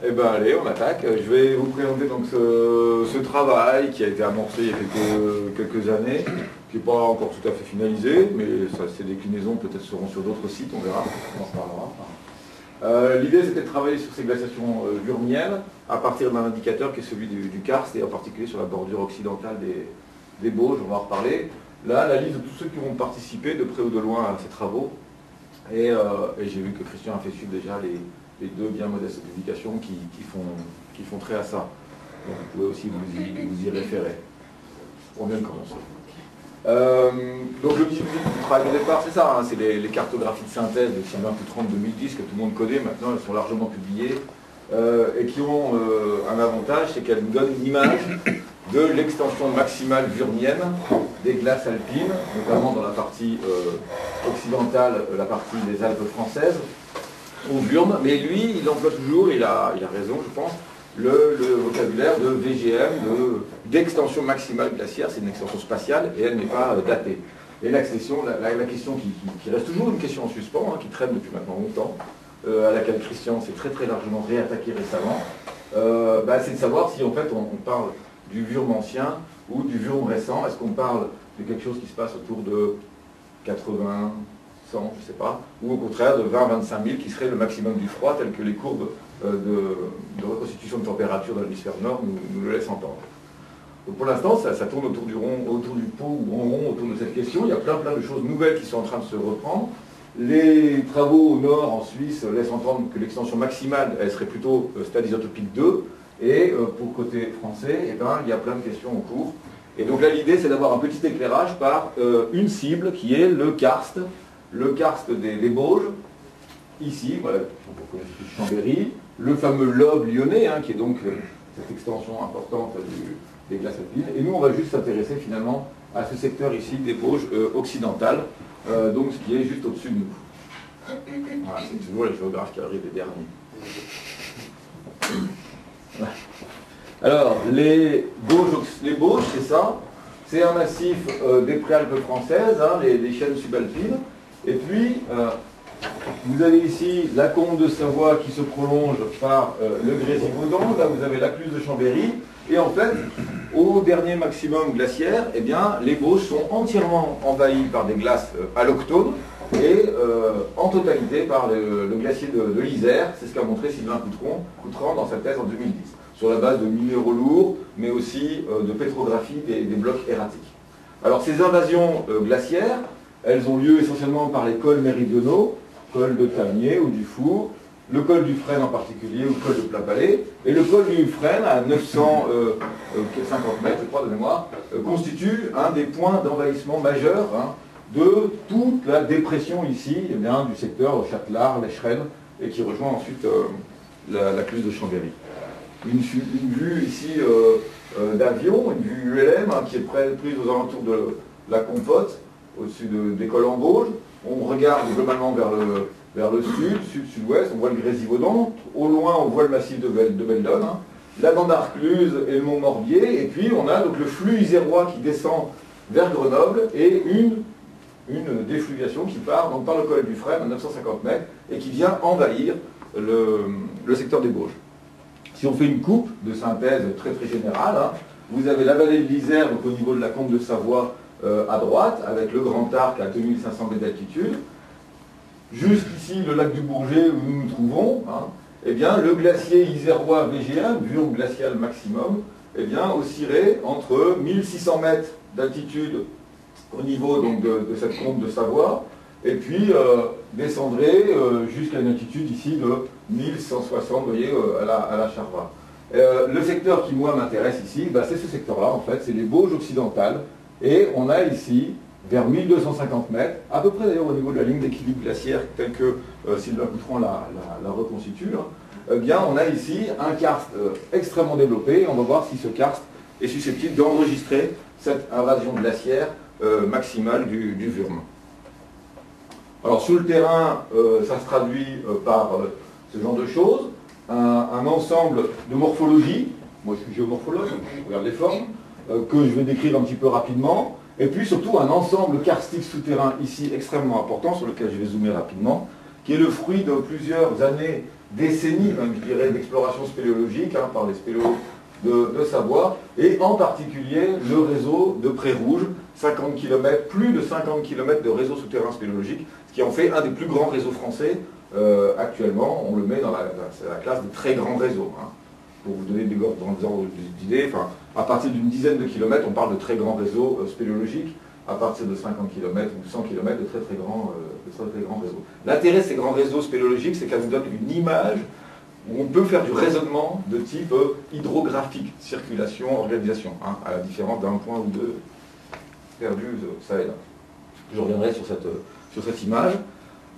Eh ben allez, on attaque. Je vais vous présenter donc ce travail qui a été amorcé il y a quelques années, qui n'est pas encore tout à fait finalisé, mais ses déclinaisons peut-être seront sur d'autres sites, on verra, on en reparlera. L'idée c'était de travailler sur ces glaciations vurmiennes à partir d'un indicateur qui est celui du karst, et en particulier sur la bordure occidentale des Bauges, on va en reparler. Là, la liste de tous ceux qui vont participer de près ou de loin à ces travaux, et j'ai vu que Christian a fait suivre déjà les deux bien modestes publications qui font trait à ça. Donc vous pouvez aussi vous y référer. On vient de commencer. Donc le petit travail de départ, c'est ça, hein, c'est les cartographies de synthèse de Sylvain Coutran de 2010 que tout le monde connaît maintenant, elles sont largement publiées, et qui ont un avantage, c'est qu'elles nous donnent une image de l'extension maximale vurmienne des glaces alpines, notamment dans la partie occidentale, la partie des Alpes françaises, au Wurm, mais lui, il emploie toujours, il a raison, je pense, le vocabulaire de VGM, d'extension maximale glaciaire, c'est une extension spatiale et elle n'est pas datée. Et la question qui reste toujours une question en suspens, hein, qui traîne depuis maintenant longtemps, à laquelle Christian s'est très largement réattaqué récemment, c'est de savoir si en fait on parle du Wurm ancien ou du Wurm récent. Est-ce qu'on parle de quelque chose qui se passe autour de 80, 100, je ne sais pas, ou au contraire de 20-25 000 qui serait le maximum du froid, tel que les courbes de reconstitution de température dans l'hémisphère nord nous le laissent entendre. Donc pour l'instant, ça tourne autour du pot ou rond autour de cette question. Il y a plein de choses nouvelles qui sont en train de se reprendre. Les travaux au nord, en Suisse, laissent entendre que l'extension maximale, elle serait plutôt stade isotopique 2, et pour côté français, il y a plein de questions en cours. Et donc là, l'idée, c'est d'avoir un petit éclairage par une cible qui est le karst des Bauges, ici, voilà, on connaît Chambéry, le fameux lobe lyonnais, hein, qui est donc cette extension importante des glaces alpines. Et nous, on va juste s'intéresser finalement à ce secteur ici des Bauges occidentales, donc ce qui est juste au-dessus de nous. Voilà, c'est toujours les géographes qui arrivent les derniers. Alors, les Bauges, c'est ça. C'est un massif des préalpes françaises, hein, les chaînes subalpines. Et puis, vous avez ici la combe de Savoie qui se prolonge par le Grésivaudan. Là, vous avez la Cluse de Chambéry. Et en fait, au dernier maximum glaciaire, eh bien, les Bauges sont entièrement envahis par des glaces alloctones et en totalité par le glacier de l'Isère. C'est ce qu'a montré Sylvain Coutran dans sa thèse en 2010, sur la base de minéraux lourds, mais aussi de pétrographie des blocs erratiques. Alors, ces invasions glaciaires, elles ont lieu essentiellement par les cols méridionaux, col de Tamier ou du Four, le col du Frêne en particulier, ou le col de Plat-Palais, et le col du Frêne, à 950 mètres, je crois, de mémoire, constitue un des points d'envahissement majeurs, hein, de toute la dépression ici, eh bien, du secteur Châtelard, l'Echerenne, et qui rejoint ensuite la Cluse de Chambéry. Une vue ici d'avion, une vue ULM, hein, qui est prise aux alentours de la Compote, au-dessus des cols en Bauges. On regarde globalement vers le sud-ouest, on voit le Grésivaudan, au loin on voit le massif de Beldon, hein, la bande d'Arcluse et le mont Morbier, et puis on a donc le flux isérois qui descend vers Grenoble, et une défluviation qui part donc par le col du Frêne à 950 mètres, et qui vient envahir le secteur des Bauges. Si on fait une coupe de synthèse très générale, hein, vous avez la vallée de l'Isère, donc au niveau de la combe de Savoie, à droite, avec le Grand Arc à 2500 mètres d'altitude. Juste ici, le lac du Bourget, où nous nous trouvons, hein, eh bien, le glacier isérois VG1, Wurm glacial maximum, eh bien, oscillerait entre 1600 mètres d'altitude au niveau donc, de cette combe de Savoie, et puis descendrait jusqu'à une altitude ici de 1160, vous voyez, à la Charva. Le secteur qui, moi, m'intéresse ici, c'est ce secteur-là, en fait, c'est les Bauges occidentales. Et on a ici, vers 1250 mètres, à peu près d'ailleurs au niveau de la ligne d'équilibre glaciaire telle que Sylvain Coutran la reconstitue, hein, eh bien on a ici un karst extrêmement développé, et on va voir si ce karst est susceptible d'enregistrer cette invasion glaciaire maximale du Wurm. Alors sur le terrain, ça se traduit par ce genre de choses, un ensemble de morphologie. Moi je suis géomorphologue, je regarde les formes, que je vais décrire un petit peu rapidement, et puis surtout un ensemble karstique souterrain ici extrêmement important, sur lequel je vais zoomer rapidement, qui est le fruit de plusieurs années décennies, même je dirais, d'exploration spéléologique hein, par les spéléologues de Savoie, et en particulier le réseau de Pré Rouge, 50 km, plus de 50 km de réseau souterrain spéléologique, ce qui en fait un des plus grands réseaux français actuellement. On le met dans la classe des très grands réseaux. Hein. Pour vous donner des ordres d'idées, enfin, à partir d'une dizaine de kilomètres, on parle de très grands réseaux spéléologiques. À partir de 50 km ou 100 km, de très très grands réseaux. L'intérêt de ces grands réseaux spéléologiques, c'est qu'elles nous donnent une image où on peut faire du raisonnement de type hydrographique, circulation, organisation, hein, à la différence d'un point ou deux perdus, ça et là. Je reviendrai sur cette image.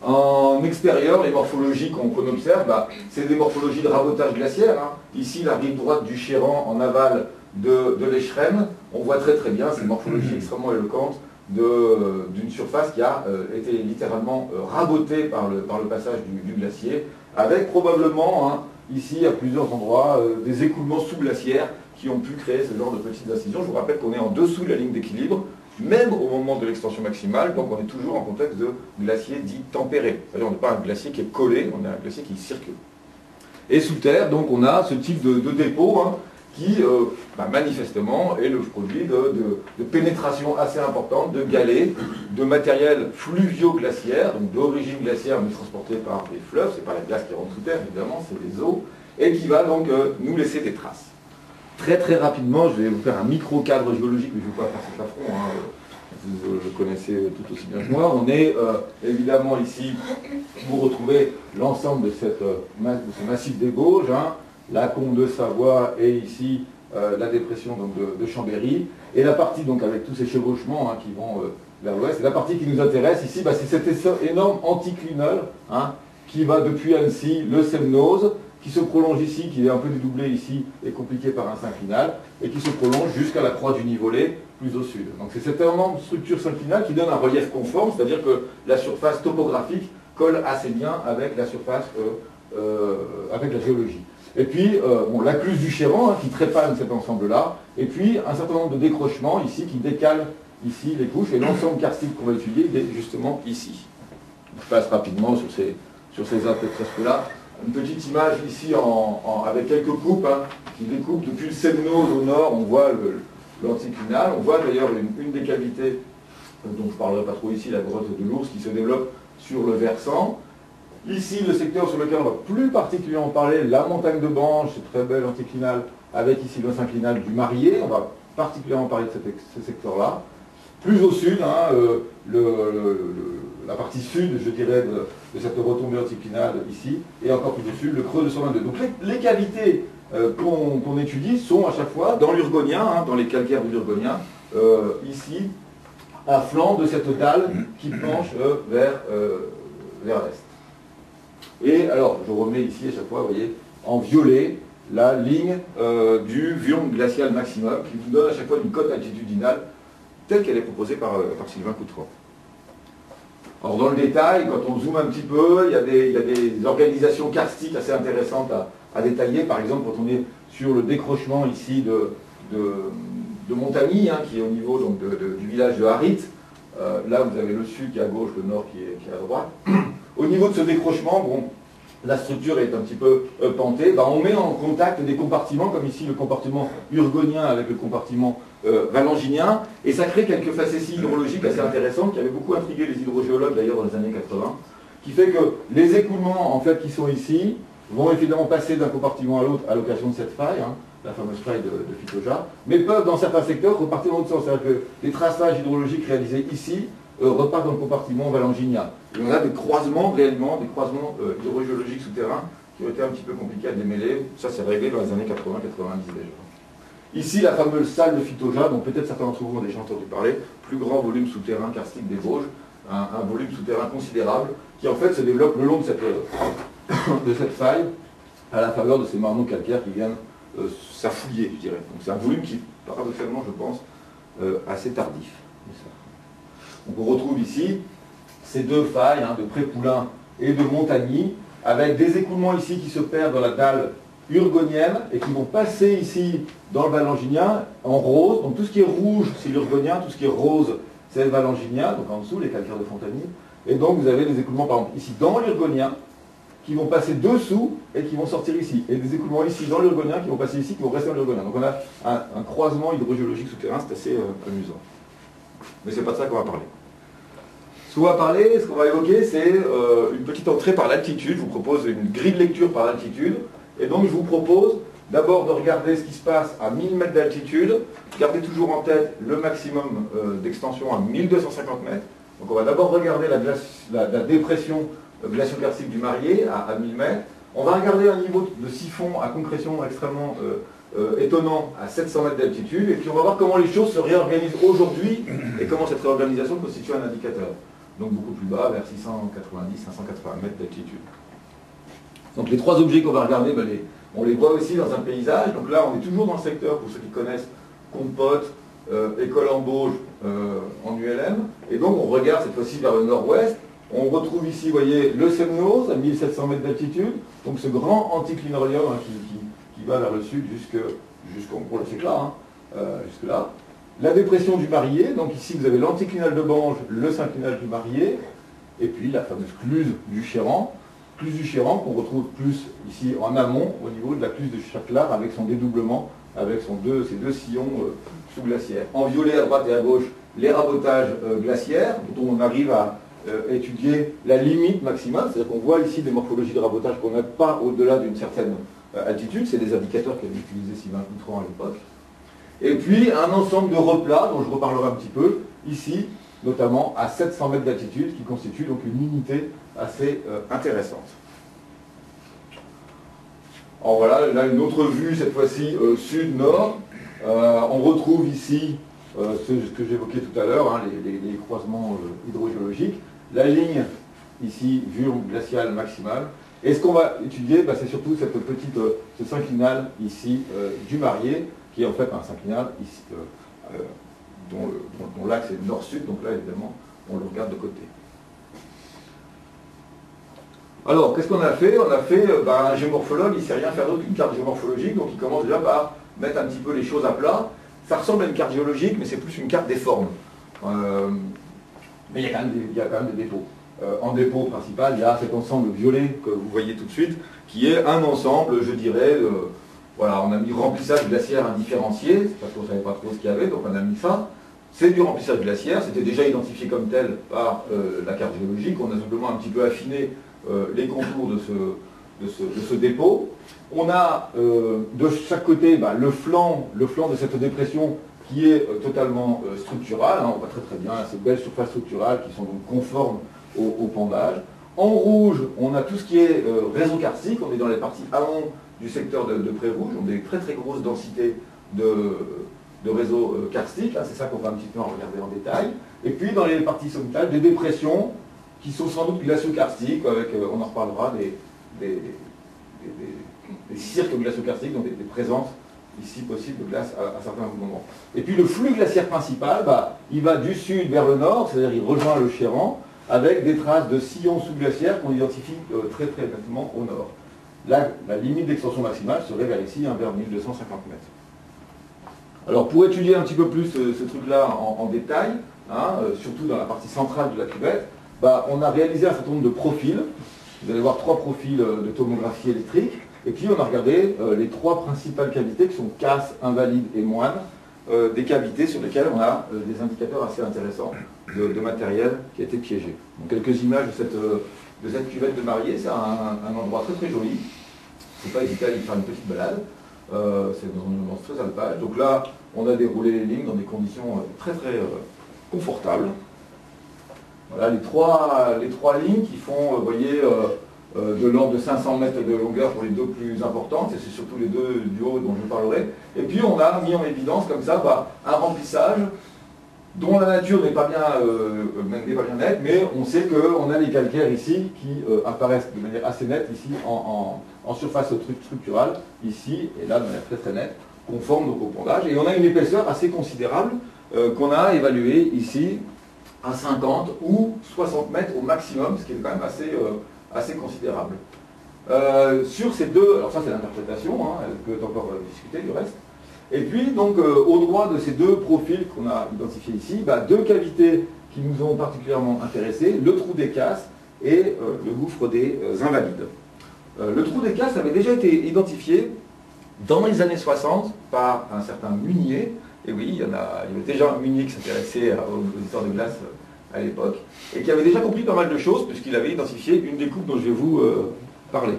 En extérieur, les morphologies qu'on observe, c'est des morphologies de rabotage glaciaire. Hein. Ici, la rive droite du Chéran en aval de l'Écherenne, on voit très très bien ces morphologies extrêmement éloquentes d'une surface qui a été littéralement rabotée par le passage du glacier, avec probablement, hein, ici à plusieurs endroits, des écoulements sous-glaciaires qui ont pu créer ce genre de petites incisions. Je vous rappelle qu'on est en dessous de la ligne d'équilibre, même au moment de l'extension maximale, donc on est toujours en contexte de glacier dit tempéré. C'est-à-dire on n'est pas un glacier qui est collé, on est un glacier qui circule. Et sous terre, donc on a ce type de dépôt, hein, qui manifestement est le produit de pénétration assez importante de galets, de matériel fluvio-glaciaire, donc d'origine glaciaire mais transporté par des fleuves, c'est pas la glace qui rentre sous terre évidemment, c'est des eaux, et qui va donc nous laisser des traces. Très très rapidement, je vais vous faire un micro-cadre géologique, mais je ne vais pas faire cet affront, hein, vous le connaissez tout aussi bien que moi. On est évidemment ici, vous retrouvez l'ensemble de ce massif des Bauges, hein, la combe de Savoie et ici la dépression donc, de Chambéry, et la partie donc avec tous ces chevauchements hein, qui vont vers l'ouest. Et la partie qui nous intéresse ici, c'est cet énorme anticlinal hein, qui va depuis Annecy, le Semnoz, qui se prolonge ici, qui est un peu dédoublé ici et compliqué par un synclinal, et qui se prolonge jusqu'à la croix du Nivolé, plus au sud. Donc c'est cette énorme structure synclinale qui donne un relief conforme, c'est-à-dire que la surface topographique colle assez bien avec la surface, avec la géologie. Et puis, l'accluse du Chéran, hein, qui trépanne cet ensemble-là, et puis un certain nombre de décrochements ici qui décalent ici les couches, et l'ensemble karstique qu'on va étudier il est justement ici. Je passe rapidement sur ces aspects-là. Une petite image ici avec quelques coupes hein, qui découpent depuis le Semnoz au nord, on voit l'anticlinal, on voit d'ailleurs une des cavités, dont je ne parlerai pas trop ici, la grotte de l'Ours, qui se développe sur le versant. Ici, le secteur sur lequel on va plus particulièrement parler, la montagne de Branche, c'est très belle anticlinale, avec ici le synclinal du Marié, on va particulièrement parler de ce secteur-là. Plus au sud, hein, la partie sud, je dirais, de cette retombée anticlinale ici, et encore plus au sud, le creux de 122. Donc les cavités qu'on étudie sont à chaque fois dans l'Urgonien, hein, dans les calcaires de l'Urgonien, ici, à flanc de cette dalle qui penche vers l'est. Et alors, je remets ici à chaque fois, vous voyez, en violet, la ligne du Wurm glacial maximum, qui nous donne à chaque fois une cote altitudinale telle qu'elle est proposée par Sylvain Coutreau. Alors dans le détail, quand on zoome un petit peu, il y a des organisations karstiques assez intéressantes à détailler. Par exemple, quand on est sur le décrochement ici de Montagny, hein, qui est au niveau donc, du village de Harit, là vous avez le sud qui est à gauche, le nord qui est à droite. Au niveau de ce décrochement, bon, la structure est un petit peu pentée, on met en contact des compartiments, comme ici le compartiment urgonien avec le compartiment valanginien, et ça crée quelques facéties hydrologiques assez intéressantes qui avaient beaucoup intrigué les hydrogéologues d'ailleurs dans les années 80, qui fait que les écoulements en fait qui sont ici vont évidemment passer d'un compartiment à l'autre à l'occasion de cette faille, hein, la fameuse faille de Fitoja, mais peuvent dans certains secteurs repartir dans l'autre sens, c'est-à-dire que les traçages hydrologiques réalisés ici repartent dans le compartiment valanginien. Et on a des croisements réellement, des croisements hydrogéologiques souterrains qui ont été un petit peu compliqués à démêler. Ça c'est réglé dans les années 80-90 déjà. Ici la fameuse salle de Fitoja, dont peut-être certains d'entre vous ont déjà entendu parler, plus grand volume souterrain karstique des Vosges, un volume souterrain considérable, qui en fait se développe le long de cette faille, à la faveur de ces marnons calcaires qui viennent s'affouiller, je dirais. Donc c'est un volume qui, paradoxalement, je pense, assez tardif. Donc on retrouve ici ces deux failles, hein, de Prépoulain et de Montagny, avec des écoulements ici qui se perdent dans la dalle urgonienne et qui vont passer ici dans le valanginien en rose. Donc tout ce qui est rouge, c'est l'urgonien, tout ce qui est rose, c'est le valanginien, donc en dessous, les calcaires de Fontagny. Et donc vous avez des écoulements, par exemple, ici dans l'urgonien, qui vont passer dessous et qui vont sortir ici. Et des écoulements ici dans l'Urgonien qui vont passer ici, qui vont rester dans l'Urgonien. Donc on a un croisement hydrogéologique souterrain, c'est assez amusant. Mais c'est pas de ça qu'on va parler. Ce qu'on va parler, ce qu'on va évoquer, c'est une petite entrée par l'altitude. Je vous propose une grille de lecture par l'altitude. Et donc je vous propose d'abord de regarder ce qui se passe à 1000 mètres d'altitude. Gardez toujours en tête le maximum d'extension à 1250 mètres. Donc on va d'abord regarder la dépression glacio-karstique du Marié à 1000 mètres. On va regarder un niveau de siphon à concrétion extrêmement étonnant à 700 mètres d'altitude. Et puis on va voir comment les choses se réorganisent aujourd'hui et comment cette réorganisation constitue un indicateur. Donc beaucoup plus bas, vers 690-580 mètres d'altitude. Donc les trois objets qu'on va regarder, ben on les voit aussi dans un paysage. Donc là, on est toujours dans le secteur, pour ceux qui connaissent, Compote, École en Bauge en ULM. Et donc on regarde cette fois-ci vers le nord-ouest. On retrouve ici, vous voyez, le Semnoz à 1700 mètres d'altitude. Donc ce grand anticlinorium qui va vers le sud jusqu'au là, jusque là. La dépression du Marié. Donc ici, vous avez l'anticlinal de Bange, le synclinal du Marié. Et puis la fameuse cluse du Chéran. Cluse du Chéran qu'on retrouve plus ici en amont, au niveau de la cluse de Châtelard, avec son dédoublement, avec ses deux sillons sous-glaciaires. En violet à droite et à gauche, les rabotages glaciaires, dont on arrive à étudier la limite maximale, c'est-à-dire qu'on voit ici des morphologies de rabotage qu'on n'a pas au-delà d'une certaine altitude, c'est des indicateurs qui avaient utilisé Sylvain Coutran à l'époque. Et puis un ensemble de replats, dont je reparlerai un petit peu, ici, notamment à 700 mètres d'altitude, qui constitue donc une unité assez intéressante. Alors voilà, là une autre vue, cette fois-ci sud-nord. On retrouve ici ce que j'évoquais tout à l'heure, hein, les croisements hydrogéologiques. La ligne, ici, vue glaciale maximale. Et ce qu'on va étudier, bah, c'est surtout ce synclinal ici du Marié, qui est en fait un synclinal ici, dont l'axe est nord-sud, donc là évidemment on le regarde de côté. Alors, qu'est-ce qu'on a fait? On a fait, un géomorphologue, il ne sait rien faire d'autre qu'une carte géomorphologique, donc il commence déjà par mettre un petit peu les choses à plat. Ça ressemble à une carte géologique, mais c'est plus une carte des formes. Mais il y a quand même des dépôts. En dépôt principal, il y a cet ensemble violet que vous voyez tout de suite, qui est un ensemble, je dirais, voilà, on a mis remplissage glaciaire indifférencié, parce qu'on ne savait pas trop ce qu'il y avait, donc on a mis ça. C'est du remplissage glaciaire, c'était déjà identifié comme tel par la carte géologique, on a simplement un petit peu affiné les contours de ce dépôt. On a de chaque côté le flanc de cette dépression qui est totalement structural, hein, on voit très bien ces belles surfaces structurales qui sont donc conformes au pendage. En rouge, on a tout ce qui est réseau karstique, on est dans les parties amont du secteur de Pré-Rouge, on a des très grosses densités de réseaux karstiques, hein, c'est ça qu'on va un petit peu en regarder en détail. Et puis dans les parties sommitales, des dépressions qui sont sans doute glacio-karstiques, avec, on en reparlera, des cirques glacio-karstiques, donc des présences ici possibles de glace à certains moments. Et puis le flux glaciaire principal, il va du sud vers le nord, c'est-à-dire il rejoint le Chéran, avec des traces de sillons sous-glaciaires qu'on identifie très nettement au nord. Là, la limite d'extension maximale serait vers ici, vers 1250 mètres. Alors pour étudier un petit peu plus ce truc-là en détail, hein, surtout dans la partie centrale de la cuvette, on a réalisé un certain nombre de profils. Vous allez voir 3 profils de tomographie électrique. Et puis on a regardé les 3 principales cavités qui sont Casse, Invalide et Moine, des cavités sur lesquelles on a des indicateurs assez intéressants de matériel qui a été piégé. Donc quelques images de cette cuvette de Marié, c'est un endroit très joli. Il ne faut pas hésiter à aller faire une petite balade. C'est dans une ambiance très alpage. Donc là, on a déroulé les lignes dans des conditions très confortables. Voilà les trois lignes qui font, vous voyez, de l'ordre de 500 mètres de longueur pour les 2 plus importantes, et c'est surtout les 2 du haut dont je parlerai. Et puis on a mis en évidence comme ça un remplissage dont la nature n'est pas bien nette, mais on sait qu'on a les calcaires ici qui apparaissent de manière assez nette ici en surface structurale, ici et là de manière très nette, conforme donc au pondage. Et on a une épaisseur assez considérable qu'on a évaluée ici à 50 ou 60 mètres au maximum, ce qui est quand même assez considérable. Sur ces deux, alors ça c'est l'interprétation, hein, elle peut encore discuter du reste. Et puis donc au droit de ces 2 profils qu'on a identifiés ici, 2 cavités qui nous ont particulièrement intéressés, le trou des Casses et le gouffre des Invalides. Le trou des Casses avait déjà été identifié dans les années 60 par un certain Munier. Et oui, il y avait déjà un Munier qui s'intéressait aux histoires de glace à l'époque, et qui avait déjà compris pas mal de choses, puisqu'il avait identifié une des coupes dont je vais vous parler.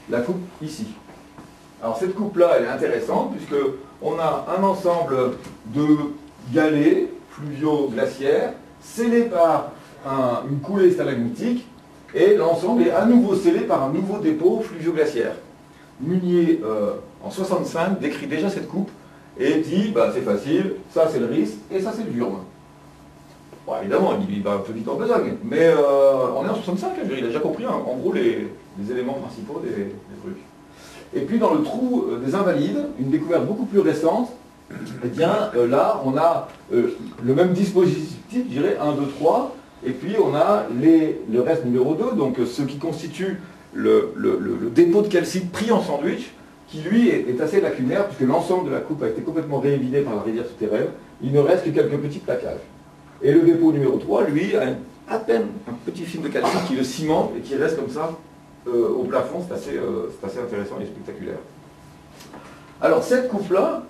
La coupe ici. Alors cette coupe-là, elle est intéressante, puisqu'on a un ensemble de galets fluvio-glaciaires, scellés par une coulée stalagmitique, et l'ensemble est à nouveau scellé par un nouveau dépôt fluvio-glaciaire. Munier, en 65, décrit déjà cette coupe, et dit, bah, c'est facile, ça c'est le Rhys, et ça c'est le Wurm. Bon, évidemment, il va un peu vite en besogne, mais on est en 65, hein, il a déjà compris en gros les éléments principaux des trucs. Et puis dans le trou des Invalides, une découverte beaucoup plus récente, eh bien là on a le même dispositif, je dirais 1, 2, 3, et puis on a le reste numéro 2, donc ce qui constitue le dépôt de calcite pris en sandwich, qui lui est assez lacunaire, puisque l'ensemble de la coupe a été complètement réévidé par la rivière souterraine, il ne reste que quelques petits plaquages. Et le dépôt numéro 3, lui, a à peine un petit film de calcite qui le cimente et qui reste comme ça au plafond. C'est assez intéressant et spectaculaire. Alors cette coupe-là,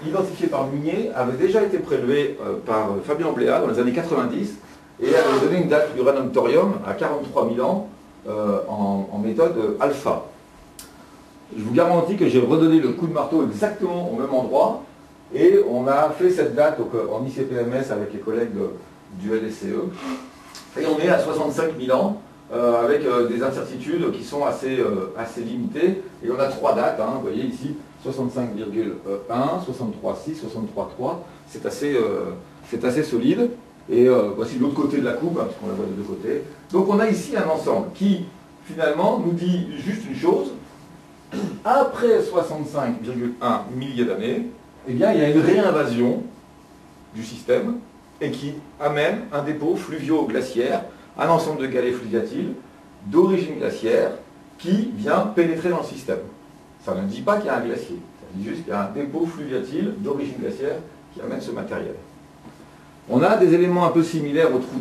identifiée par Munier, avait déjà été prélevée par Fabien Bléa dans les années 90 et elle avait donné une date du uranium-thorium à 43 000 ans en méthode alpha. Je vous garantis que j'ai redonné le coup de marteau exactement au même endroit. Et on a fait cette date en ICPMS avec les collègues du LSCE. Et on est à 65 000 ans, avec des incertitudes qui sont assez limitées. Et on a 3 dates, hein, vous voyez ici, 65,1, 63,6, 63,3. C'est assez solide. Et voici l'autre côté de la coupe, hein, puisqu'on la voit des deux côtés. Donc on a ici un ensemble qui, finalement, nous dit juste une chose. Après 65,1 milliers d'années, eh bien, il y a une réinvasion du système et qui amène un dépôt fluvio-glaciaire, un ensemble de galets fluviatiles d'origine glaciaire qui vient pénétrer dans le système. Ça ne dit pas qu'il y a un glacier, ça dit juste qu'il y a un dépôt fluviatile d'origine glaciaire qui amène ce matériel. On a des éléments un peu similaires au trou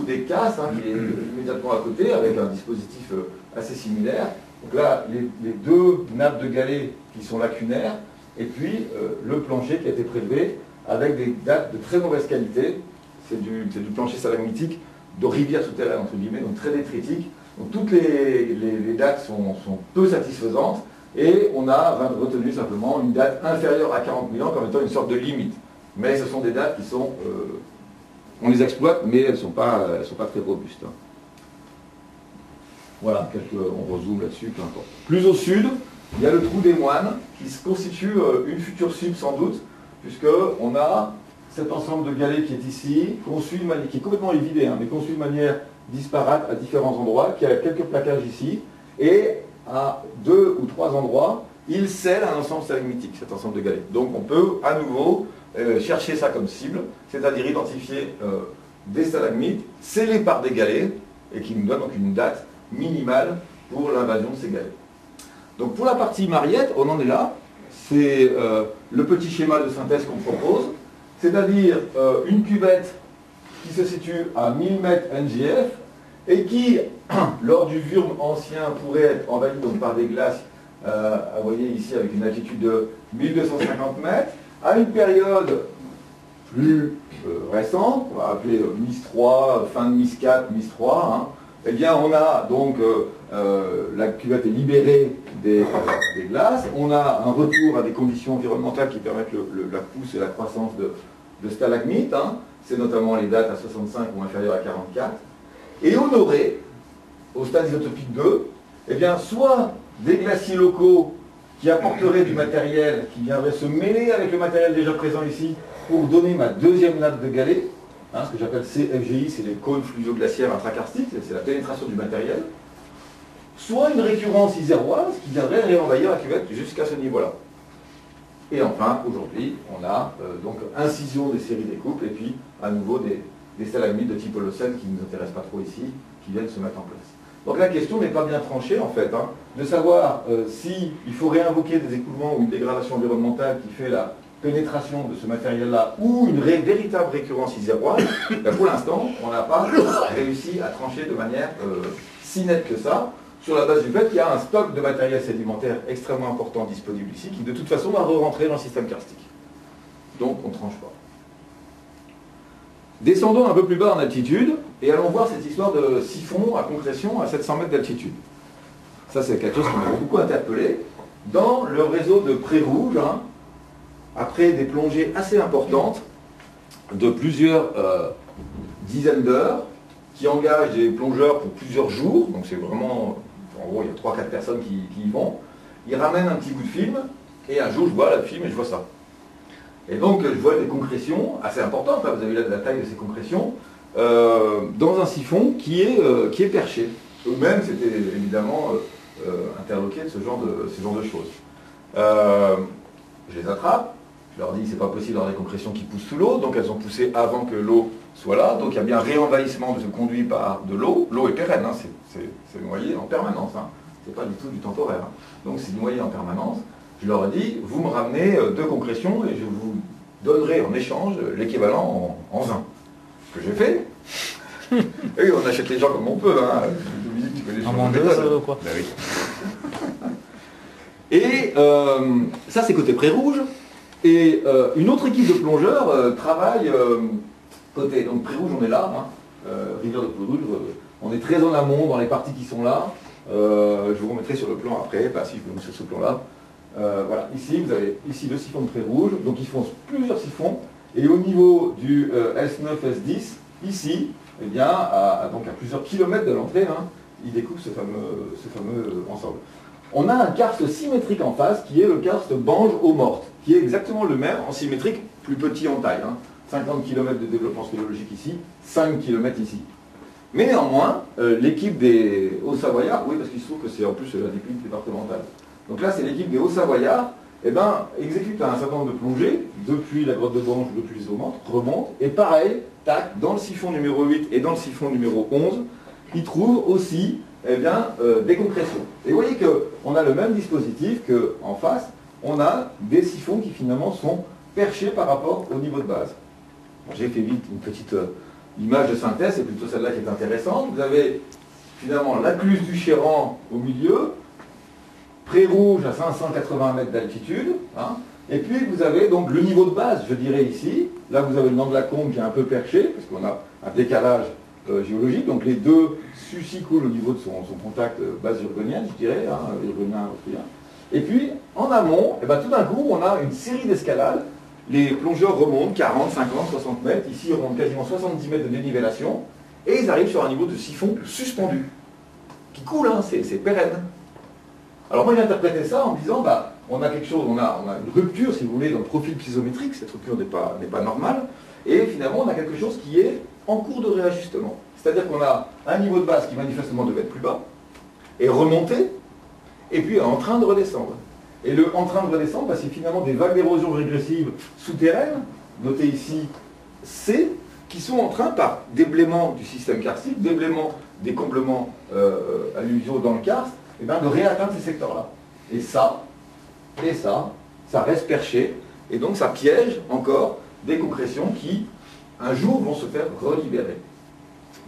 des Casses, hein, qui est immédiatement à côté, avec un dispositif assez similaire. Donc là, les deux nappes de galets qui sont lacunaires, et puis le plancher qui a été prélevé avec des dates de très mauvaise qualité. C'est du plancher stalagmitique de rivière souterraine, entre guillemets, donc très détritique. Donc toutes les dates sont peu satisfaisantes, et on a retenu simplement une date inférieure à 40 000 ans comme étant une sorte de limite. Mais ce sont des dates qui sont... on les exploite, mais elles ne sont pas très robustes. Hein. Voilà, on rezoome là-dessus, peu importe. Plus au sud, il y a le trou des Moines, qui se constitue une future cible sans doute, puisqu'on a cet ensemble de galets qui est ici, conçu de manière, qui est complètement évidé, hein, mais conçu de manière disparate à différents endroits, qui a quelques plaquages ici, et à 2 ou 3 endroits, il scelle un ensemble stalagmitique, cet ensemble de galets. Donc on peut à nouveau chercher ça comme cible, c'est-à-dire identifier des stalagmites scellés par des galets, et qui nous donnent donc une date minimale pour l'invasion de ces galets. Donc pour la partie Mariette, on en est là. C'est le petit schéma de synthèse qu'on propose, c'est-à-dire une cuvette qui se situe à 1000 mètres NGF et qui, lors du Wurm ancien, pourrait être envahie donc, par des glaces, vous voyez ici avec une altitude de 1250 mètres, à une période plus récente, on va appeler MIS 3, fin de MIS 4, MIS 3, hein. Eh bien, on a donc, la cuvette est libérée des glaces, on a un retour à des conditions environnementales qui permettent la pousse et la croissance de stalagmites, hein. C'est notamment les dates à 65 ou inférieures à 44, et on aurait, au stade isotopique 2, eh bien, soit des glaciers locaux qui apporteraient du matériel qui viendrait se mêler avec le matériel déjà présent ici pour donner ma deuxième nappe de galets. Hein, ce que j'appelle CFGI, c'est les cônes fluvio-glaciaires intrakarstiques, c'est la pénétration du matériel, soit une récurrence iséroise qui viendrait réenvahir la cuvette jusqu'à ce niveau-là. Et enfin, aujourd'hui, on a donc incision des séries des couples, et puis à nouveau des stalagmites de type Holocène qui ne nous intéressent pas trop ici, qui viennent se mettre en place. Donc la question n'est pas bien tranchée en fait, hein, de savoir s'il faut réinvoquer des écoulements ou une dégradation environnementale qui fait la pénétration de ce matériel-là ou une véritable récurrence iséroise. Ben pour l'instant, on n'a pas réussi à trancher de manière si nette que ça. sur la base du fait qu'il y a un stock de matériel sédimentaire extrêmement important disponible ici, qui de toute façon va re-rentrer dans le système karstique. Donc on ne tranche pas. Descendons un peu plus bas en altitude, et allons voir cette histoire de siphon à concrétion à 700 mètres d'altitude. Ça, c'est quelque chose qui m'a beaucoup interpellé. Dans le réseau de Pré-Rouge, hein, après des plongées assez importantes, de plusieurs dizaines d'heures, qui engagent des plongeurs pour plusieurs jours, donc c'est vraiment, en gros, il y a 3-4 personnes qui y vont, ils ramènent un petit bout de film, et un jour, je vois le film et je vois ça. Et donc, je vois des concrétions assez importantes, là, vous avez là la taille de ces concrétions, dans un siphon qui est perché. Eux-mêmes, c'était évidemment interloqués de ce genre de choses. Je les attrape, je leur dis c'est pas possible d'avoir des concrétions qui poussent sous l'eau, donc elles ont poussé avant que l'eau soit là, donc il y a bien un réenvahissement de ce conduit par de l'eau. L'eau est pérenne, hein, c'est noyé en permanence, hein. C'est pas du tout du temporaire. Hein. Donc c'est noyé en permanence. Je leur ai dit, vous me ramenez 2 concrétions et je vous donnerai en échange l'équivalent en vin. Ce que j'ai fait. Et on achète les gens comme on peut. Hein. En vendeuse, quoi. Ben oui. Et ça, c'est côté Pré-Rouge. Et une autre équipe de plongeurs travaille côté. Donc Pré-Rouge, on est là, hein, rivière de Pré-Rouge. On est très en amont dans les parties qui sont là. Je vous remettrai sur le plan après, si je vous mets sur ce plan-là. Voilà, ici, vous avez ici le siphon de Pré-Rouge. Donc ils font plusieurs siphons. Et au niveau du S9, S10, ici, eh bien, donc à plusieurs kilomètres de l'entrée, hein, ils découpent ce fameux ensemble. On a un karst symétrique en face, qui est le karst Bange-Eau-Morte, qui est exactement le même, en symétrique, plus petit en taille. Hein. 50 km de développement spéléologique ici, 5 km ici. Mais néanmoins, l'équipe des Hauts-Savoyards, oui, parce qu'il se trouve que c'est en plus la équipe départementale. Donc là, c'est l'équipe des Hauts-Savoyards, exécute un certain nombre de plongées, depuis la grotte de Bange, depuis les Eaux-Mortes, remonte, et pareil, tac, dans le siphon numéro 8 et dans le siphon numéro 11, ils trouvent aussi des concrétions. Et vous voyez qu'on a le même dispositif qu'en face, on a des siphons qui finalement sont perchés par rapport au niveau de base. J'ai fait vite une petite image de synthèse, c'est plutôt celle-là qui est intéressante. Vous avez finalement l'Accluse du Chéran au milieu, Pré-Rouge à 580 mètres d'altitude, hein, et puis vous avez donc le niveau de base, je dirais ici. Là vous avez le nom de la combe qui est un peu perché, parce qu'on a un décalage géologique, donc les deux sucis coulent au niveau de son contact base urgonienne, je dirais, hein, urgonien, austrien. Et puis, en amont, tout d'un coup, on a une série d'escalades. Les plongeurs remontent 40, 50, 60 mètres. Ici, ils remontent quasiment 70 mètres de dénivellation. Et ils arrivent sur un niveau de siphon suspendu, qui coule, hein, c'est pérenne. Alors moi, j'ai interprété ça en me disant, on a quelque chose, on a une rupture, si vous voulez, dans le profil piezométrique. Cette rupture n'est pas normale. Et finalement, on a quelque chose qui est en cours de réajustement. C'est-à-dire qu'on a un niveau de base qui manifestement devait être plus bas, et remonter, et puis en train de redescendre. Et le en train de redescendre, c'est finalement des vagues d'érosion régressive souterraines, notées ici C, qui sont en train, par déblaiement du système karstique, déblaiement des comblements alluviaux dans le karst, de réatteindre ces secteurs-là. Et ça reste perché, et donc ça piège encore des concrétions qui, un jour, vont se faire relibérer.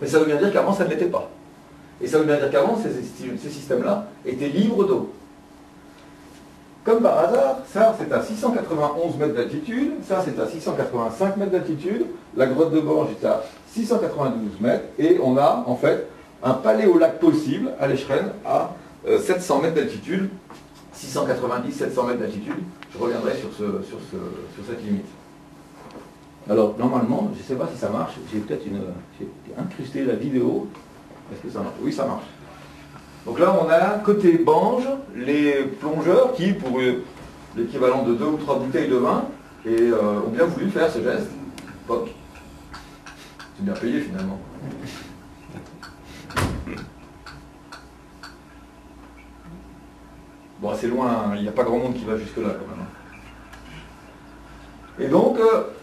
Mais ça veut bien dire qu'avant, ça ne l'était pas. Et ça veut bien dire qu'avant, ces systèmes-là étaient libres d'eau. Comme par hasard, ça c'est à 691 mètres d'altitude, ça c'est à 685 mètres d'altitude, la grotte de Bange est à 692 mètres, et on a en fait un paléolac possible à l'Escheren à 700 mètres d'altitude, 690, 700 mètres d'altitude. Je reviendrai sur cette limite. Alors, normalement, je ne sais pas si ça marche, j'ai incrusté la vidéo. Est-ce que ça marche? Oui, ça marche. Donc là, on a côté Bange, les plongeurs qui, pour l'équivalent de 2 ou 3 bouteilles de vin, ont bien voulu faire ce geste. Poc. C'est bien payé finalement. Bon, c'est loin, hein. Il n'y a pas grand monde qui va jusque-là quand même. Et donc,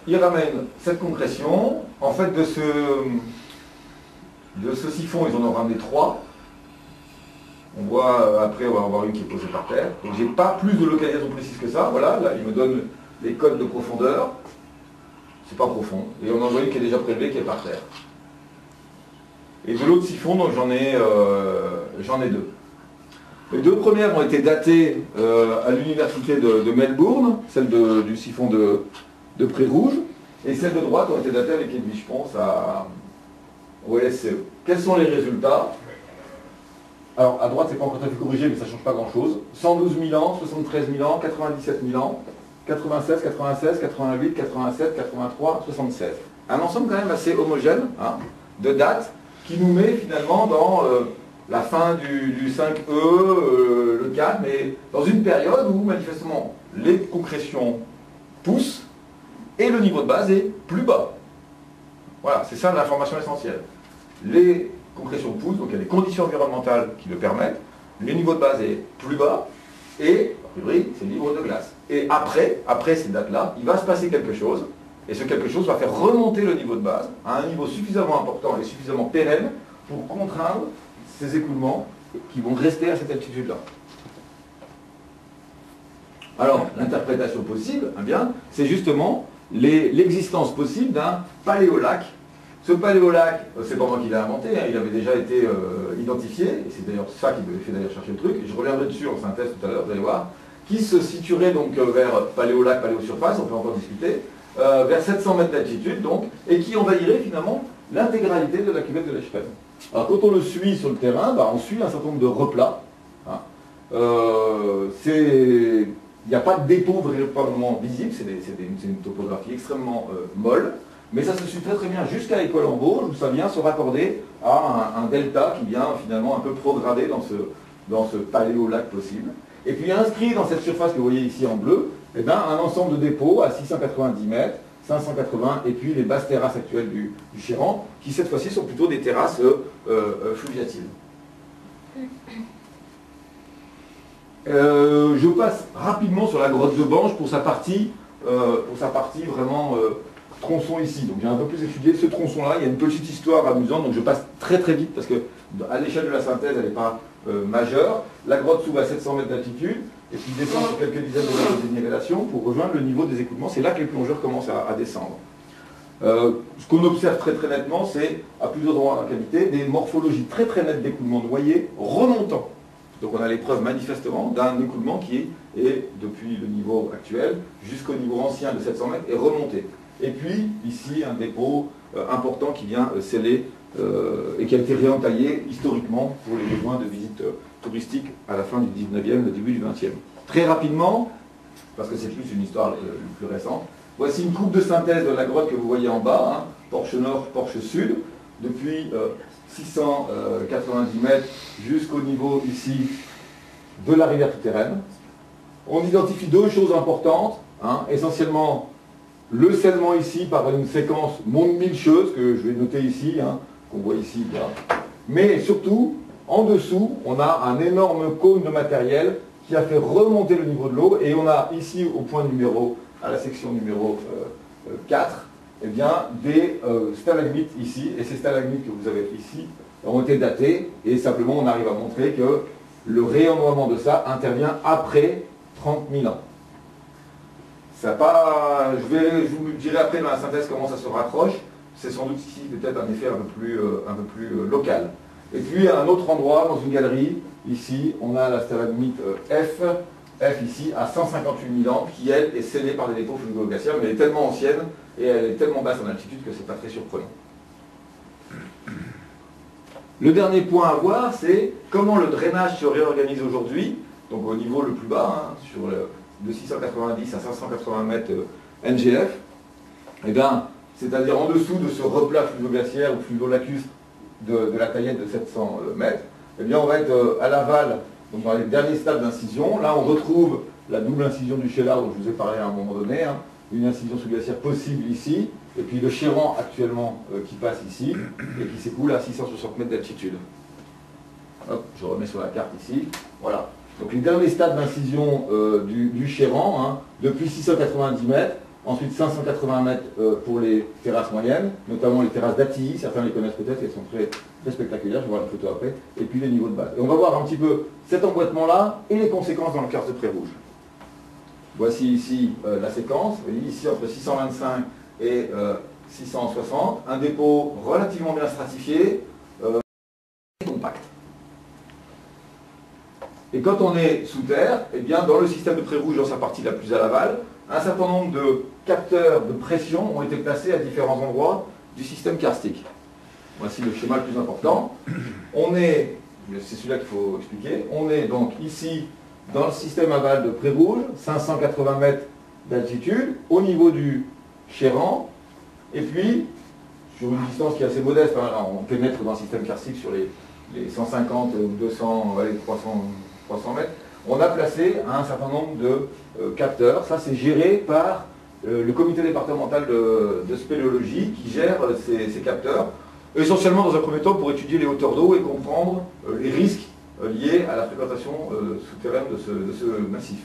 ils ramènent cette concrétion. En fait, de ce siphon, ils en ont ramené 3. On voit, après, on va en voir une qui est posée par terre. Donc, j'ai pas plus de localisation précise que ça. Voilà, là, ils me donnent les codes de profondeur. C'est pas profond. Et on en voit une qui est déjà prélevée, qui est par terre. Et de l'autre siphon, donc j'en ai 2. Les deux premières ont été datées à l'université de Melbourne, celle du siphon de Pré-Rouge, et celles de droite ont été datées avec Edwige Pons au LSCE. Quels sont les résultats? Alors, à droite, c'est pas encore tout à fait corrigé, mais ça ne change pas grand-chose. 112 000 ans, 73 000 ans, 97 000 ans, 96, 96, 88, 87, 83, 76. Un ensemble quand même assez homogène, hein, de dates qui nous met finalement dans la fin du 5E, le 4, mais dans une période où manifestement les concrétions poussent et le niveau de base est plus bas. Voilà, c'est ça l'information essentielle. Les concrétions poussent, donc il y a des conditions environnementales qui le permettent, le niveau de base est plus bas, et, a priori, c'est le niveau de glace. Et après ces dates-là, il va se passer quelque chose, et ce quelque chose va faire remonter le niveau de base à un niveau suffisamment important et suffisamment pérenne pour contraindre ces écoulements qui vont rester à cette altitude-là. Alors, l'interprétation possible, eh bien, c'est justement l'existence possible d'un paléolac. Ce paléolac, c'est pas moi qui l'ai inventé, hein, il avait déjà été identifié, et c'est d'ailleurs ça qui m'avait fait d'ailleurs chercher le truc, et je reviendrai dessus en synthèse tout à l'heure, vous allez voir, qui se situerait donc vers paléolac, paléosurface, on peut encore discuter, vers 700 mètres d'altitude donc, et qui envahirait finalement l'intégralité de la cuvette de l'Eschweb. Alors quand on le suit sur le terrain, bah, on suit un certain nombre de replats. Hein. Il n'y a pas de dépôt véritablement visible, c'est une topographie extrêmement molle, mais ça se suit très très bien jusqu'à École-en-Vosges, où ça vient se raccorder à un delta qui vient finalement un peu progradé dans ce paléolac possible. Et puis inscrit dans cette surface que vous voyez ici en bleu, eh bien, un ensemble de dépôts à 690 mètres, 580, et puis les basses terrasses actuelles du Chéran, qui cette fois-ci sont plutôt des terrasses fluviatiles. Je passe rapidement sur la grotte de Bange pour sa partie vraiment tronçon ici. Donc j'ai un peu plus étudié ce tronçon-là. Il y a une petite histoire amusante, donc je passe très très vite parce que à l'échelle de la synthèse, elle n'est pas majeure. La grotte s'ouvre à 700 mètres d'altitude et puis descend sur quelques dizaines de mètres de dénivellation pour rejoindre le niveau des écoulements. C'est là que les plongeurs commencent à descendre. Ce qu'on observe très très nettement, c'est à plusieurs endroits dans la cavité des morphologies très très nettes d'écoulements noyés remontant. Donc on a les preuves manifestement d'un écoulement qui est, depuis le niveau actuel jusqu'au niveau ancien de 700 mètres, est remonté. Et puis ici un dépôt important qui vient sceller et qui a été réentaillé historiquement pour les besoins de visite touristique à la fin du 19e, le début du 20e. Très rapidement, parce que c'est plus une histoire plus récente, voici une coupe de synthèse de la grotte que vous voyez en bas, hein, porche nord, porche sud, depuis 690 mètres jusqu'au niveau ici de la rivière souterraine. On identifie deux choses importantes, hein, essentiellement le scellement ici par une séquence monde-milcheuse que je vais noter ici, hein, qu'on voit ici, là. Mais surtout, en dessous, on a un énorme cône de matériel qui a fait remonter le niveau de l'eau, et on a ici au point numéro, à la section numéro 4, eh bien, des stalagmites ici, et ces stalagmites que vous avez ici ont été datés, et simplement on arrive à montrer que le rayonnement de ça intervient après 30 000 ans. Ça pas, je vous dirai après dans la synthèse comment ça se rapproche, c'est sans doute ici peut-être un effet un peu plus local. Et puis à un autre endroit, dans une galerie, ici, on a la stalagmite F ici, à 158 000 ans, qui elle est scellée par des dépôts fluvio-glaciaires, mais elle est tellement ancienne et elle est tellement basse en altitude que c'est pas très surprenant. Le dernier point à voir, c'est comment le drainage se réorganise aujourd'hui, donc au niveau le plus bas, hein, de 690 à 580 mètres NGF, eh bien, c'est-à-dire en dessous de ce replat fluvio-glaciaire ou fluvio-lacustre de la taillette de 700 mètres, eh bien, on va être à l'aval, donc dans les derniers stades d'incision. Là, on retrouve la double incision du Chélar dont je vous ai parlé à un moment donné, hein, une incision sous-glaciaire possible ici, et puis le Chéran actuellement qui passe ici, et qui s'écoule à 660 mètres d'altitude. Hop, je remets sur la carte ici, voilà. Donc les derniers stades d'incision du Chéran, hein, depuis 690 mètres, ensuite 580 mètres pour les terrasses moyennes, notamment les terrasses d'Attilly, certains les connaissent peut-être, elles sont très, très spectaculaires, je vais voir la photo après, et puis les niveaux de base. Et on va voir un petit peu cet emboîtement-là et les conséquences dans le karst de Pré-Rouge. Voici ici la séquence, vous voyez ici entre 625 et 660, un dépôt relativement bien stratifié, compact. Et quand on est sous terre, eh bien, dans le système de Pré-Rouge, dans sa partie la plus à l'aval, un certain nombre de capteurs de pression ont été placés à différents endroits du système karstique. Voici le schéma le plus important. On est, c'est celui-là qu'il faut expliquer, on est donc ici dans le système aval de Pré-Rouge, 580 mètres d'altitude, au niveau du Chéran, et puis, sur une distance qui est assez modeste, hein, on pénètre dans le système karstique sur les 150 ou 200, allez, 300 mètres, on a placé un certain nombre de capteurs. Ça, c'est géré par le comité départemental de spéléologie qui gère ces capteurs, essentiellement dans un premier temps pour étudier les hauteurs d'eau et comprendre les risques liés à la fréquentation souterraine de ce massif.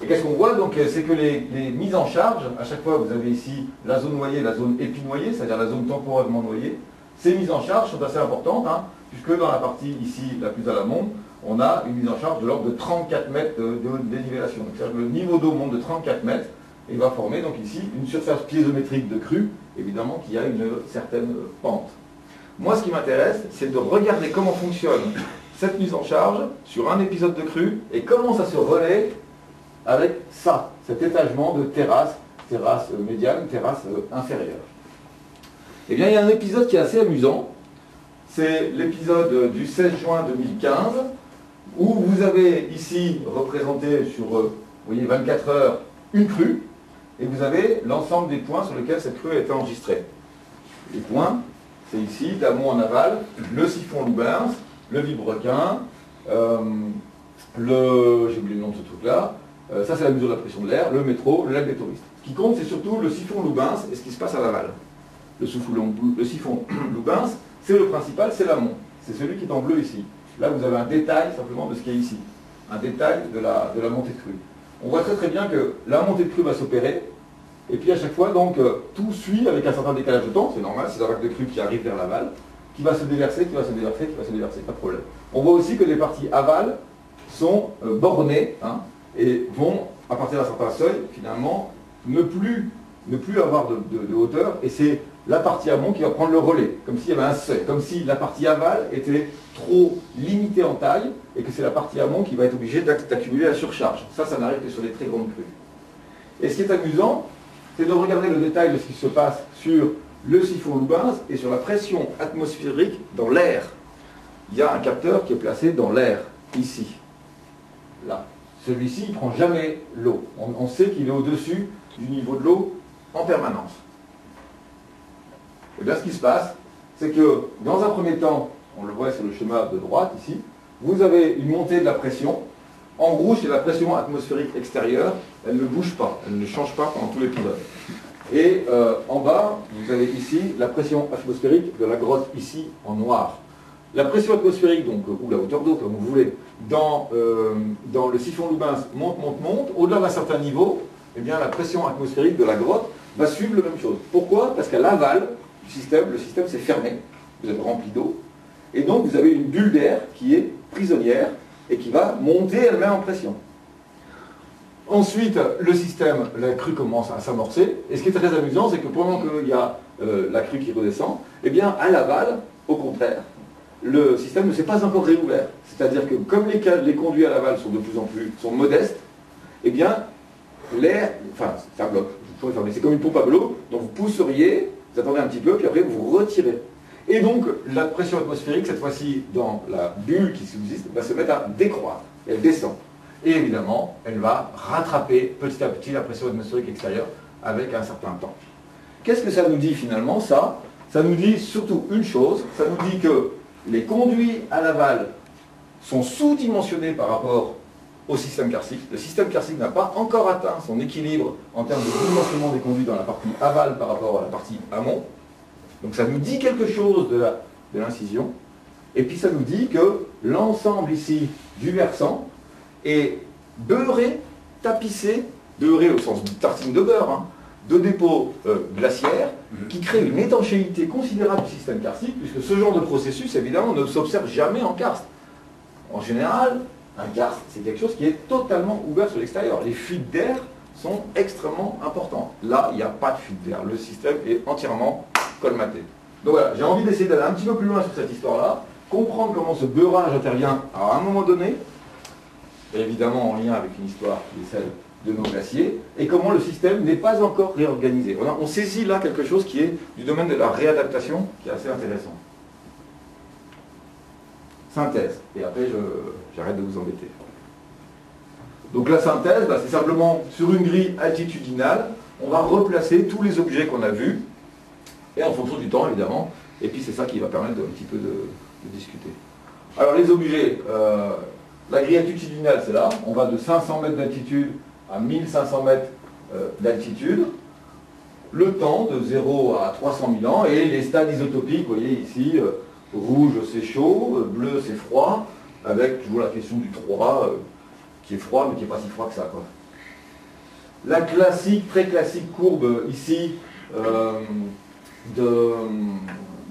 Et qu'est-ce qu'on voit donc? C'est que les mises en charge, à chaque fois vous avez ici la zone noyée, la zone épinoyée, c'est-à-dire la zone temporairement noyée. Ces mises en charge sont assez importantes, hein, puisque dans la partie ici la plus à l'amont, on a une mise en charge de l'ordre de 34 mètres de dénivellation. C'est-à-dire que le niveau d'eau monte de 34 mètres et va former donc ici une surface piézométrique de crue, évidemment qui a une certaine pente. Moi ce qui m'intéresse, c'est de regarder comment fonctionne cette mise en charge sur un épisode de crue et comment ça se relaie avec ça, cet étagement de terrasse médiane, terrasse inférieure. Eh bien, il y a un épisode qui est assez amusant. C'est l'épisode du 16 juin 2015, où vous avez ici représenté sur, vous voyez, 24 heures, une crue, et vous avez l'ensemble des points sur lesquels cette crue a été enregistrée. Les points, c'est ici, d'amont en aval, le siphon Loubens, le vilebrequin, j'ai oublié le nom de ce truc-là, ça c'est la mesure de la pression de l'air, le métro, le lac des touristes. Ce qui compte, c'est surtout le siphon Loubens et ce qui se passe à l'aval. Le siphon Loubens, c'est le principal, c'est l'amont. C'est celui qui est en bleu ici. Là, vous avez un détail simplement de ce qui est ici. Un détail de la montée de crue. On voit très très bien que la montée de crue va s'opérer. Et puis à chaque fois, donc, tout suit avec un certain décalage de temps. C'est normal, c'est la vague de crue qui arrive vers l'aval, qui va se déverser, qui va se déverser, qui va se déverser. Pas de problème. On voit aussi que les parties aval sont bornées, hein, et vont, à partir d'un certain seuil, finalement, ne plus avoir de hauteur, et c'est la partie amont qui va prendre le relais, comme s'il y avait un seuil, comme si la partie aval était trop limitée en taille, et que c'est la partie amont qui va être obligée d'accumuler la surcharge. Ça n'arrive que sur les très grandes crues. Et ce qui est amusant, c'est de regarder le détail de ce qui se passe sur le siphon Loubens et sur la pression atmosphérique dans l'air. Il y a un capteur qui est placé dans l'air, ici, là. Celui-ci, il ne prend jamais l'eau. On sait qu'il est au-dessus du niveau de l'eau en permanence. Et bien ce qui se passe, c'est que dans un premier temps, on le voit sur le schéma de droite ici, vous avez une montée de la pression. En rouge, c'est la pression atmosphérique extérieure. Elle ne bouge pas, elle ne change pas pendant tout l'épisode. Et en bas, vous avez ici la pression atmosphérique de la grotte ici en noir. La pression atmosphérique, donc, ou la hauteur d'eau, comme vous voulez, dans le siphon Loubens monte. Au-delà d'un certain niveau, eh bien, la pression atmosphérique de la grotte va suivre la même chose. Pourquoi? Parce qu'à l'aval du système, le système s'est fermé, vous êtes rempli d'eau, et donc vous avez une bulle d'air qui est prisonnière et qui va monter elle-même en pression. Ensuite, le système, la crue commence à s'amorcer, et ce qui est très amusant, c'est que pendant qu'il y a la crue qui redescend, eh bien, à l'aval, au contraire, le système ne s'est pas encore réouvert. C'est-à-dire que comme les conduits à l'aval sont de plus en plus modestes, eh bien, l'air, enfin, c'est un bloc, c'est comme une pompe à l'eau, donc vous pousseriez, vous attendez un petit peu, puis après vous retirez. Et donc, la pression atmosphérique, cette fois-ci, dans la bulle qui subsiste, va se mettre à décroître, et elle descend. Et évidemment, elle va rattraper petit à petit la pression atmosphérique extérieure avec un certain temps. Qu'est-ce que ça nous dit finalement, ça? Ça nous dit surtout une chose, ça nous dit que les conduits à l'aval sont sous-dimensionnés par rapport au système karstique. Le système karstique n'a pas encore atteint son équilibre en termes de dimensionnement des conduits dans la partie aval par rapport à la partie amont. Donc ça nous dit quelque chose de l'incision. Et puis ça nous dit que l'ensemble ici du versant est beurré, tapissé, beurré au sens de tartine de beurre, hein, de dépôts glaciaires qui créent une étanchéité considérable du système karstique, puisque ce genre de processus, évidemment, ne s'observe jamais en karst. En général, un karst, c'est quelque chose qui est totalement ouvert sur l'extérieur. Les fuites d'air sont extrêmement importantes. Là, il n'y a pas de fuite d'air. Le système est entièrement colmaté. Donc voilà, j'ai envie d'essayer d'aller un petit peu plus loin sur cette histoire-là, comprendre comment ce beurrage intervient à un moment donné, évidemment en lien avec une histoire qui est celle de nos glaciers, et comment le système n'est pas encore réorganisé. On saisit là quelque chose qui est du domaine de la réadaptation, qui est assez intéressant. Synthèse, et après j'arrête de vous embêter. Donc la synthèse, c'est simplement sur une grille altitudinale, on va replacer tous les objets qu'on a vus, et en fonction du temps évidemment, et puis c'est ça qui va permettre un petit peu de discuter. Alors les objets, la grille altitudinale c'est là, on va de 500 mètres d'altitude à 1500 mètres d'altitude, le temps de 0 à 300 000 ans, et les stades isotopiques, vous voyez ici, rouge c'est chaud, bleu c'est froid, avec toujours la question du 3, qui est froid mais qui n'est pas si froid que ça, quoi. La classique, très classique courbe ici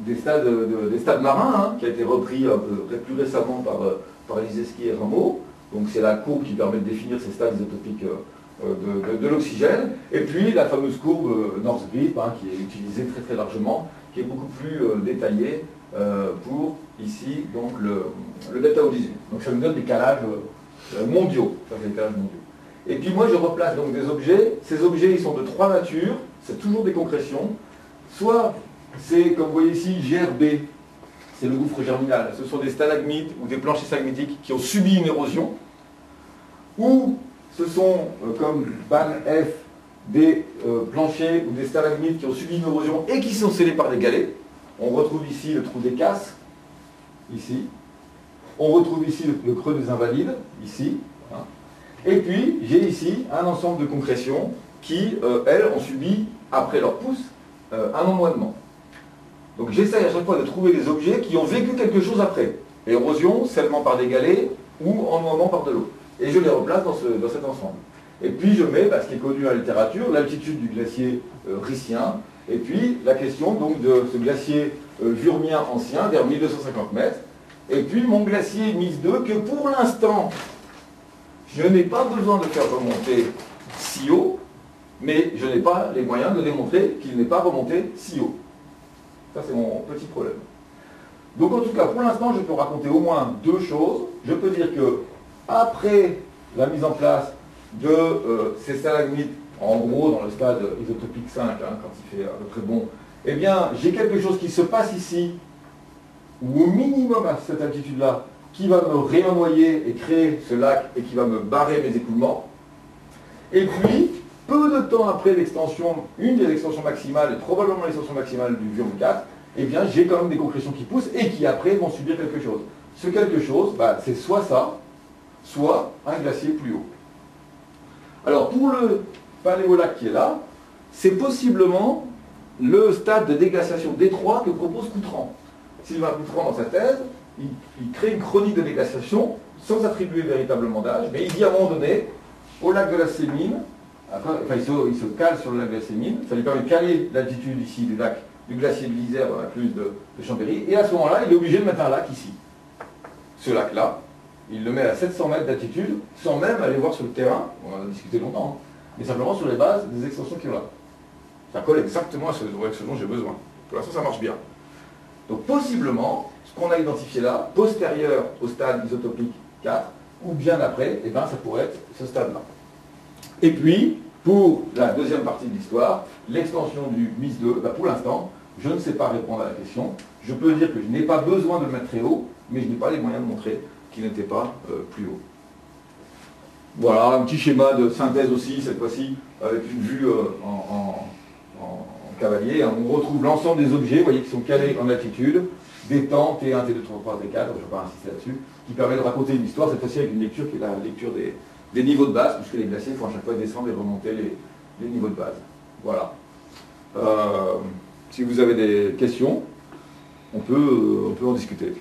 des stades marins, qui a été repris un peu plus récemment par Lizeski et Rameau. Donc c'est la courbe qui permet de définir ces stades isotopiques de l'oxygène. Et puis la fameuse courbe North-Grip, qui est utilisée très très largement, qui est beaucoup plus détaillée pour ici donc le delta O18. Donc ça nous donne des calages mondiaux. Ça fait des calages mondiaux. Et puis moi je replace donc des objets. Ces objets ils sont de trois natures, c'est toujours des concrétions. Soit c'est, comme vous voyez ici, GRB, c'est le gouffre germinal. Ce sont des stalagmites ou des planchers stalagmitiques qui ont subi une érosion. Ou ce sont, comme BAN-F, des planchers ou des stalagmites qui ont subi une érosion et qui sont scellés par des galets. On retrouve ici le trou des Casses, ici. On retrouve ici le creux des Invalides, ici. Et puis, j'ai ici un ensemble de concrétions qui, elles, ont subi, après leur pousse, un emmoînement. Donc j'essaye à chaque fois de trouver des objets qui ont vécu quelque chose après. Érosion, scellement par des galets ou emmoîtement par de l'eau. Et je les replace dans cet ensemble. Et puis je mets, ce qui est connu dans la littérature, l'altitude du glacier Ricien, et puis la question donc de ce glacier Vurmien ancien, vers 1250 mètres, et puis mon glacier Mise 2, que pour l'instant, je n'ai pas besoin de faire remonter si haut, mais je n'ai pas les moyens de démontrer qu'il n'est pas remonté si haut. Ça, c'est mon petit problème. Donc, en tout cas, pour l'instant, je peux raconter au moins deux choses. Je peux dire que, après la mise en place de ces stalagmites, en gros, dans le stade isotopique 5, quand il fait à peu près bon, eh bien, j'ai quelque chose qui se passe ici, ou au minimum à cette altitude-là, qui va me réennoyer et créer ce lac et qui va me barrer mes écoulements. Et puis, peu de temps après l'extension, une des extensions maximales, et probablement l'extension maximale du Vurm 4, eh bien j'ai quand même des concrétions qui poussent et qui après vont subir quelque chose. Ce quelque chose, c'est soit ça, soit un glacier plus haut. Alors pour le paléolac qui est là, c'est possiblement le stade de déglaciation détroit que propose Coutran. Sylvain Coutran, dans sa thèse, il crée une chronique de déglaciation sans attribuer véritablement d'âge, mais il dit à un moment donné, au lac de la Sémine, il se cale sur le lac de la Sémine, ça lui permet de caler l'altitude ici du glacier de l'Isère dans la cluse de Chambéry, et à ce moment-là, il est obligé de mettre un lac ici. Ce lac-là, il le met à 700 mètres d'altitude, sans même aller voir sur le terrain, on en a discuté longtemps, mais simplement sur les bases des extensions qu'il y a là. Ça colle exactement à ce dont j'ai besoin. Pour l'instant, ça marche bien. Donc possiblement, ce qu'on a identifié là, postérieur au stade isotopique 4, ou bien après, ça pourrait être ce stade-là. Et puis, pour la deuxième partie de l'histoire, l'extension du MIS 2, pour l'instant, je ne sais pas répondre à la question. Je peux dire que je n'ai pas besoin de le mettre très haut, mais je n'ai pas les moyens de montrer qu'il n'était pas plus haut. Voilà, un petit schéma de synthèse aussi, cette fois-ci, avec une vue en cavalier. On retrouve l'ensemble des objets, vous voyez, qui sont calés en altitude, des temps, T1, T2, T3, T4, je ne vais pas insister là-dessus, qui permet de raconter une histoire, cette fois-ci avec une lecture qui est la lecture des niveaux de base, puisque les glaciers font à chaque fois descendre et remonter les niveaux de base. Voilà. Si vous avez des questions, on peut en discuter.